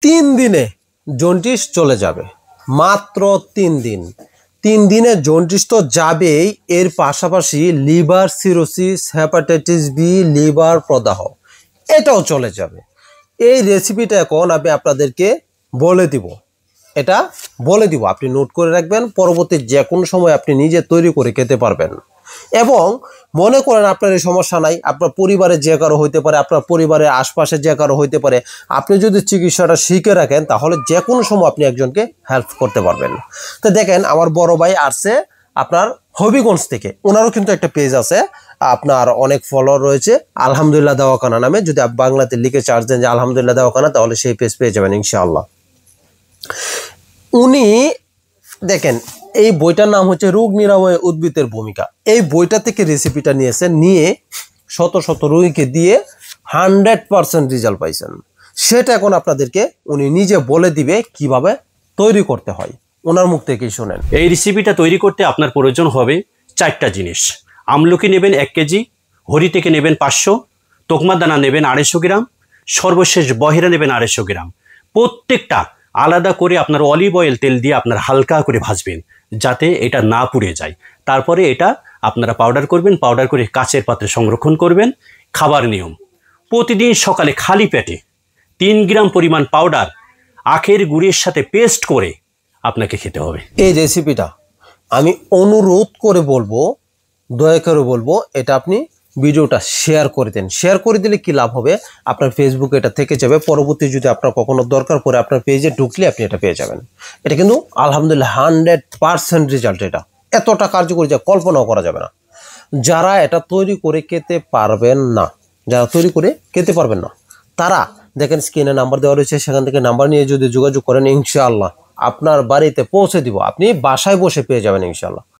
3 দিনে জন্ডিস চলে যাবে। মাত্র 3 দিন। 3 দিনে জন্ডিস তো যাবেই, এর পাশাপাশি liver cirrhosis, hepatitis B, liver প্রদাহ এটাও চলে যাবে। এই রেসিপিটা এখন আমি আপনাদেরকে বলে দিব। এটা বলে দিব, আপনি নোট করে রাখবেন, পরবর্তী যে কোনো সময় আপনি নিজে তৈরি করে খেতে পারবেন। এবং মনে করেন আপনার এই সমস্যা নাই, আপনার পরিবারে যে কারো হইতে পারে, আপনার পরিবারের আশপাশে যে কারো হইতে পারে, আপনি যদি চিকিৎসাটা শিখে রাখেন তাহলে যে কোনো সময় আপনি একজনকে হেল্প করতে পারবেন। তো দেখেন আমার বড় ভাই আসছে আপনার হবিগঞ্জ থেকে, ওনারও কিন্তু একটা পেজ আছে, আপনার অনেক ফলোয়ার রয়েছে আলহামদুলিল্লাহ দাওয়াখানা নামে। যদি আপনি বাংলাতে লিখে চার্জ দেন যে আলহামদুলিল্লাহ দাওয়াখানা, তাহলে সেই পেজ পেয়ে যাবেন ইনশাআল্লাহ। উনি দেখেন এই বইটার নাম হচ্ছে রোগ নিরাময়ে উদ্ভিদের ভূমিকা। এই বইটা থেকে রেসিপিটা নিয়েছেন, নিয়ে শত শত রোগীকে দিয়ে 100% রেজাল্ট পাইছেন। সেটা এখন আপনাদেরকে উনি নিজে বলে দিবে কিভাবে তৈরি করতে হয়, ওনার মুখ থেকেই শুনেন। এই রেসিপিটা তৈরি করতে আপনার প্রয়োজন হবে 4টা জিনিস। আমলকি নেবেন 1 কেজি, হরি থেকে নেবেন 500, তোকমা দানা নেবেন 250 গ্রাম, সর্বশেষ বহেরা নেবেন 250 গ্রাম। প্রত্যেকটা আলাদা করে আপনার অলিভ অয়েল তেল দিয়ে আপনার হালকা করে ভাজবেন যাতে এটা না পুড়ে যায়। তারপরে এটা আপনারা পাউডার করবেন, পাউডার করে কাচের পাত্রে সংরক্ষণ করবেন। খাবার নিয়ম: প্রতিদিন সকালে খালি পেটে 3 গ্রাম পরিমাণ পাউডার আখের গুড়ের সাথে পেস্ট করে আপনাকে খেতে হবে। এই রেসিপিটা আমি অনুরোধ করে বলবো, দয়া করে বলবো, এটা আপনি ভিডিওটা শেয়ার করে দেন। শেয়ার করে দিলে কি লাভ হবে, আপনার ফেসবুকে এটা থেকে যাবে, পরবর্তী যদি আপনার কখনো দরকার পড়ে আপনার পেজে ঢুকলে আপনি এটা পেয়ে যাবেন। এটা কিন্তু আলহামদুলিল্লাহ 100% রেজাল্ট। এটা এতটা কার্যকরী যা কল্পনাও করা যাবে না। যারা এটা তৈরি করে খেতে পারবেন না, তারা দেখেন স্ক্রিনে নাম্বার দেওয়া রয়েছে, সেখান থেকে নাম্বার নিয়ে যদি যোগাযোগ করেন ইনশাআল্লাহ আপনার বাড়িতে পৌঁছে দিব, আপনি বাসায় বসে পেয়ে যাবেন ইনশাআল্লাহ।